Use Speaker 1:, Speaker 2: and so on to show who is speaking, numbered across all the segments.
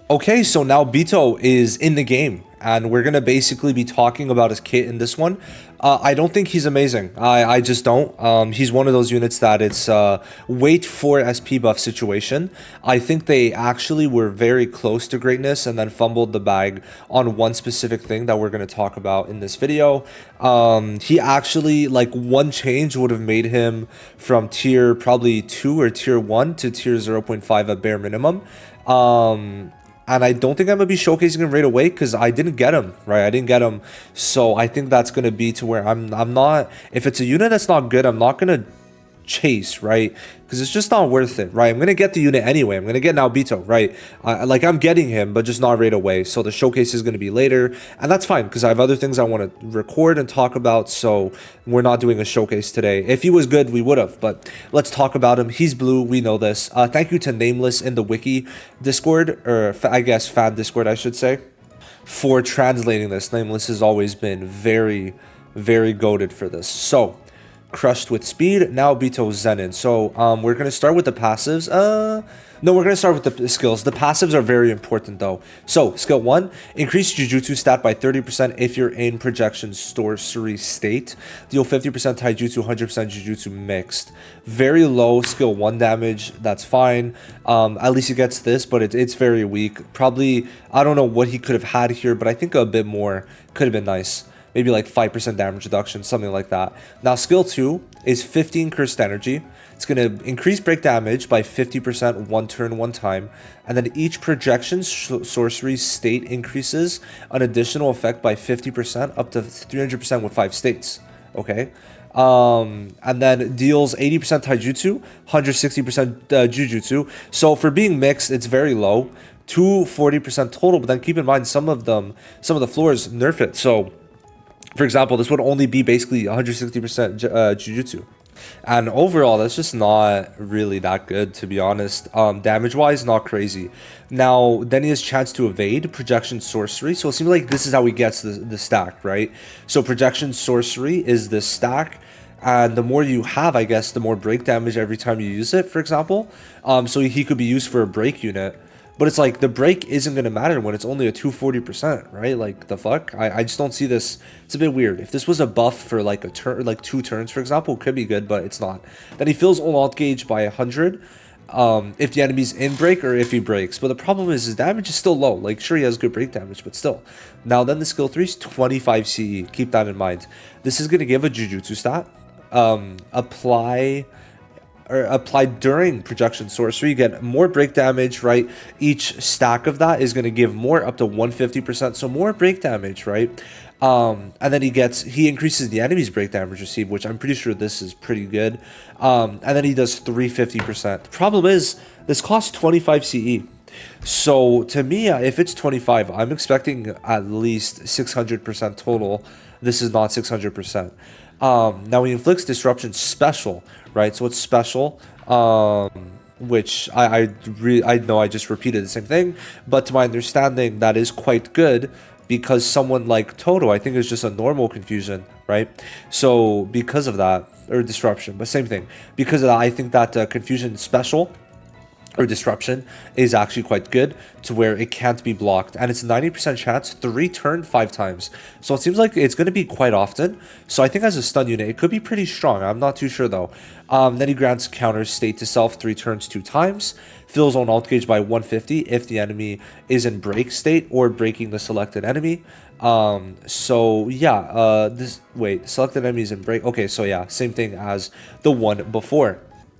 Speaker 1: Okay, so now Bito is in the game, and we're gonna basically be talking about his kit in this one. I don't think he's amazing. I just don't. He's one of those units that it's wait for SP buff situation. I think they actually were very close to greatness and then fumbled the bag on one specific thing that we're gonna talk about in this video. He actually, like, one change would have made him from tier probably 2 or tier 1 to tier 0.5 at bare minimum. And I don't think I'm going to be showcasing him right away because I didn't get him, right? I didn't get him. So I think that's going to be to where I'm not, if it's a unit that's not good, I'm not going to chase, right? Because it's just not worth it, right? I'm going to get the unit anyway. I'm going to get NAOBITO, right? Like, I'm getting him, but just not right away. So the showcase is going to be later. And that's fine because I have other things I want to record and talk about. So we're not doing a showcase today. If he was good, we would have. But let's talk about him. He's blue. We know this. Thank you to Nameless in the Wiki Discord, or I guess fan Discord, I should say, for translating this. Nameless has always been very, very goated for this. So crushed with speed, now Bito Zenin. So we're gonna start with the passives. No, we're gonna start with the skills. The passives are very important though. So skill 1, increase Jujutsu stat by 30% if you're in projection sorcery state. Deal 50% Taijutsu, 100% Jujutsu mixed. Very low skill 1 damage. That's fine. At least he gets this, but it's very weak. Probably, I don't know what he could have had here, but I think a bit more could have been nice. Maybe like 5% damage reduction, something like that. Now, skill 2 is 15 cursed energy. It's going to increase break damage by 50% one turn, one time. And then each projection sorcery state increases an additional effect by 50% up to 300% with 5 states. Okay? And then deals 80% Taijutsu, 160% Jujutsu. So for being mixed, it's very low. 240% total, but then keep in mind some of the floors nerf it. So for example, this would only be basically 160% Jujutsu. And overall, that's just not really that good, to be honest. Damage-wise, not crazy. Now, then he has chance to evade projection sorcery. So it seems like this is how he gets the stack, right? So projection sorcery is the stack. And the more you have, I guess, the more break damage every time you use it, for example. So he could be used for a break unit. But it's like the break isn't going to matter when it's only a 240%, right? Like, the fuck? I just don't see this. It's a bit weird. If this was a buff for like a turn, like 2 turns, for example, it could be good, but it's not. Then he fills all alt gauge by 100 if the enemy's in break or if he breaks. But the problem is his damage is still low. Like, sure, he has good break damage, but still. Now, then the skill 3 is 25 CE. Keep that in mind. This is going to give a Jujutsu stat. Apply during projection sorcery, you get more break damage, right? Each stack of that is going to give more, up to 150%, so more break damage, right? And then he increases the enemy's break damage received, which I'm pretty sure this is pretty good. And then he does 350%. The problem is this costs 25 CE. So to me, if it's 25, I'm expecting at least 600% total. This is not 600%. Now he inflicts disruption special, right? So it's special, which I know I just repeated the same thing, but to my understanding, that is quite good because someone like Toto, I think, is just a normal confusion, right? So because of that, or disruption, but same thing. Because of that, I think that confusion special or disruption is actually quite good to where it can't be blocked, and it's 90% chance 3 turn 5 times. So it seems like it's going to be quite often. So I think as a stun unit it could be pretty strong. I'm not too sure though. Then he grants counters state to self 3 turns 2 times, fills on alt gauge by 150 if the enemy is in break state or breaking the selected enemy. So yeah, selected enemy is in break. Okay, so yeah, same thing as the one before.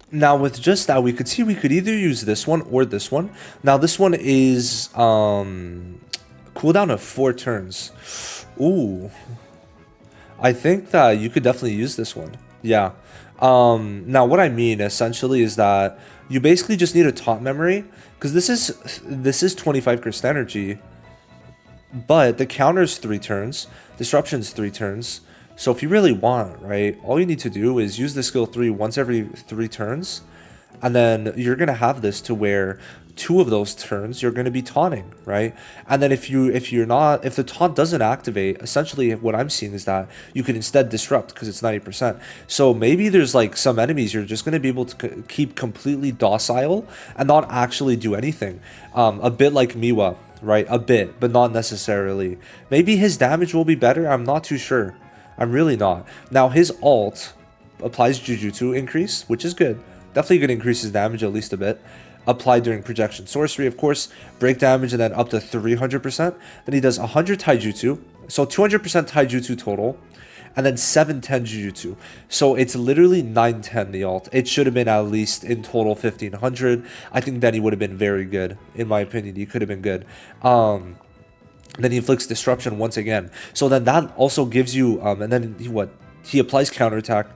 Speaker 1: Now, with just that, we could see we could either use this one or this one. Now, this one is cooldown of 4 turns. Ooh. I think that you could definitely use this one. Yeah. Now, what I mean, essentially, is that you basically just need a taunt memory. Because this is 25 cursed energy. But the counter's 3 turns. Disruption's 3 turns. So if you really want, right, all you need to do is use the skill 3 once every 3 turns. And then you're going to have this to where 2 of those turns you're going to be taunting, right? And then if the taunt doesn't activate, essentially what I'm seeing is that you could instead disrupt because it's 90%. So maybe there's like some enemies you're just going to be able to keep completely docile and not actually do anything. A bit like Miwa, right? A bit, but not necessarily. Maybe his damage will be better. I'm not too sure. I'm really not. Now his ult applies Jujutsu increase, which is good. Definitely gonna increase his damage at least a bit. Applied during projection sorcery, of course, break damage, and then up to 300%. Then he does 100 taijutsu, so 200% taijutsu total, and then 710 jujutsu. So it's literally 910 the ult. It should have been at least in total 1500. I think then he would have been very good, in my opinion. He could have been good. Then he inflicts disruption once again. So then that also gives you, and then he applies counterattack.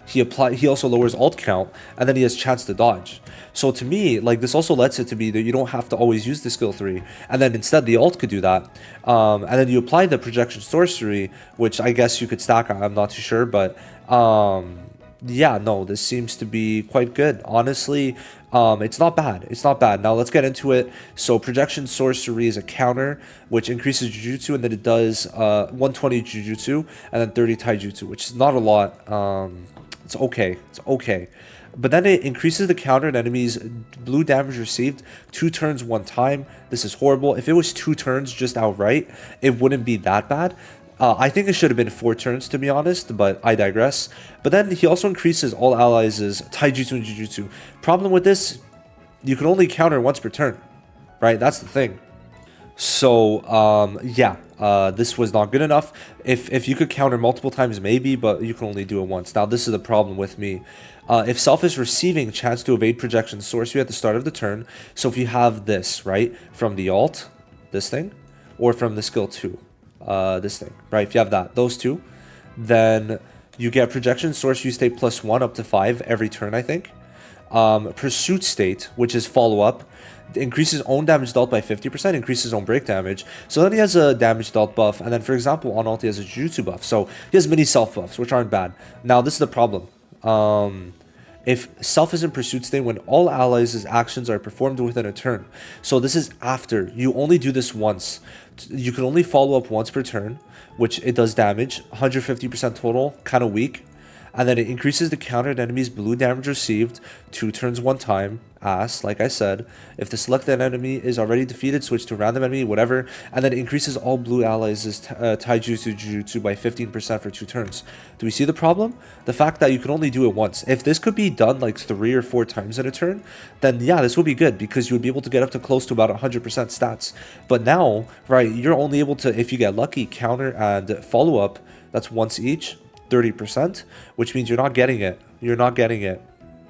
Speaker 1: He also lowers ult count, and then he has chance to dodge. So to me, like, this also lets it to be that you don't have to always use the skill 3, and then instead the ult could do that. And then you apply the projection sorcery, which I guess you could stack. I'm not too sure, but yeah, no, this seems to be quite good. Honestly, it's not bad. It's not bad. Now let's get into it. So projection sorcery is a counter which increases jujutsu, and then it does 120 jujutsu and then 30 taijutsu, which is not a lot. It's okay. It's okay. But then it increases the counter and enemies blue damage received 2 turns 1 time. This is horrible. If it was 2 turns just outright, it wouldn't be that bad. I think it should have been 4 turns, to be honest, but I digress. But then he also increases all allies' taijutsu and jujutsu. Problem with this, you can only counter once per turn, right? That's the thing. So yeah, this was not good enough. If you could counter multiple times, maybe, but you can only do it once. Now this is the problem with me. If self is receiving chance to evade projection sorcery at the start of the turn, so if you have this, right, from the ult, this thing, or from the skill 2, this thing, right, if you have that, those two, then you get projection sorcery state +1 up to 5 every turn, I think. Pursuit state, which is follow-up, increases own damage dealt by 50%, increases own break damage. So then he has a damage dealt buff, and then for example on ult he has a jutsu buff. So he has mini self buffs, which aren't bad. Now this is the problem. If self is in pursuit state when all allies' actions are performed within a turn. So this is after. You only do this once. You can only follow up once per turn, which it does damage, 150% total, kind of weak. And then it increases the countered enemy's blue damage received 2 turns 1 time, like I said. If the selected enemy is already defeated, switch to random enemy, whatever. And then it increases all blue allies' taijutsu jujutsu by 15% for 2 turns. Do we see the problem? The fact that you can only do it once. If this could be done like 3 or 4 times in a turn, then yeah, this would be good because you would be able to get up to close to about 100% stats. But now, right, you're only able to, if you get lucky, counter and follow up. That's once each. 30%, which means you're not getting it. You're not getting it.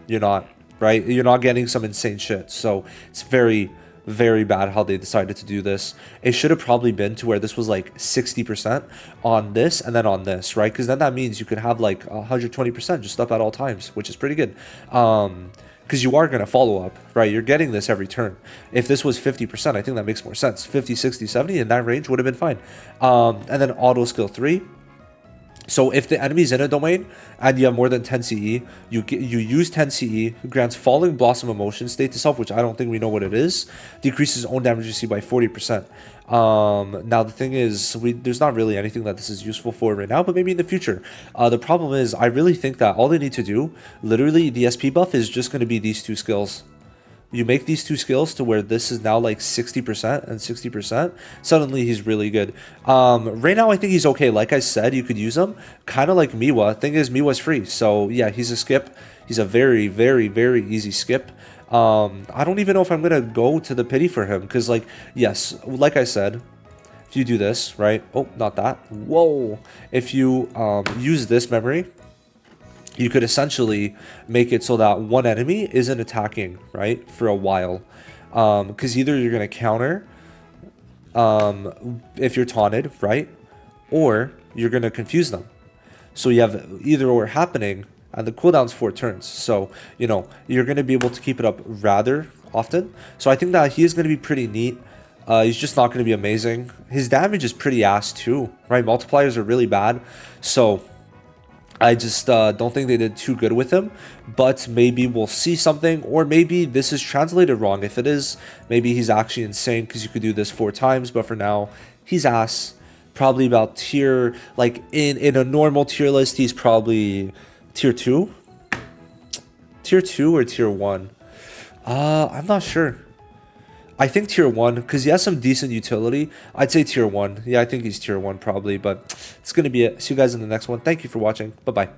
Speaker 1: You're not, right? You're not getting some insane shit. So it's very, very bad how they decided to do this. It should have probably been to where this was like 60% on this and then on this, right? Because then that means you could have like 120% just up at all times, which is pretty good. Because you are going to follow up, right? You're getting this every turn. If this was 50%, I think that makes more sense. 50, 60, 70 in that range would have been fine. And then auto skill 3. So if the enemy's in a domain and you have more than 10 CE, you use 10 CE, grants Falling Blossom Emotion state to self, which I don't think we know what it is, decreases own damage received by 40%. Now the thing is, there's not really anything that this is useful for right now, but maybe in the future. The problem is, I really think that all they need to do, literally the SP buff is just going to be these 2 skills. You make these 2 skills to where this is now like 60% and 60%. Suddenly he's really good. Right now I think he's okay. Like I said, you could use him kind of like Miwa. Thing is, Miwa's free. So yeah, he's a skip. He's a very, very, very easy skip. I don't even know if I'm going to go to the pity for him. Because like, yes, like I said, if you do this, right? Oh, not that. Whoa. If you use this memory, you could essentially make it so that one enemy isn't attacking, right, for a while. Because either you're going to counter if you're taunted, right, or you're going to confuse them. So you have either or happening, and the cooldown's 4 turns. So, you know, you're going to be able to keep it up rather often. So I think that he is going to be pretty neat. He's just not going to be amazing. His damage is pretty ass too, right? Multipliers are really bad. So I just don't think they did too good with him, but maybe we'll see something, or maybe this is translated wrong. If it is, maybe he's actually insane because you could do this 4 times, but for now, he's ass. Probably about tier, like in a normal tier list, he's probably tier 2? Tier 2 or tier 1? I'm not sure. I think tier 1, because he has some decent utility. I'd say tier 1. Yeah, I think he's tier 1 probably, but it's going to be it. See you guys in the next one. Thank you for watching. Bye-bye.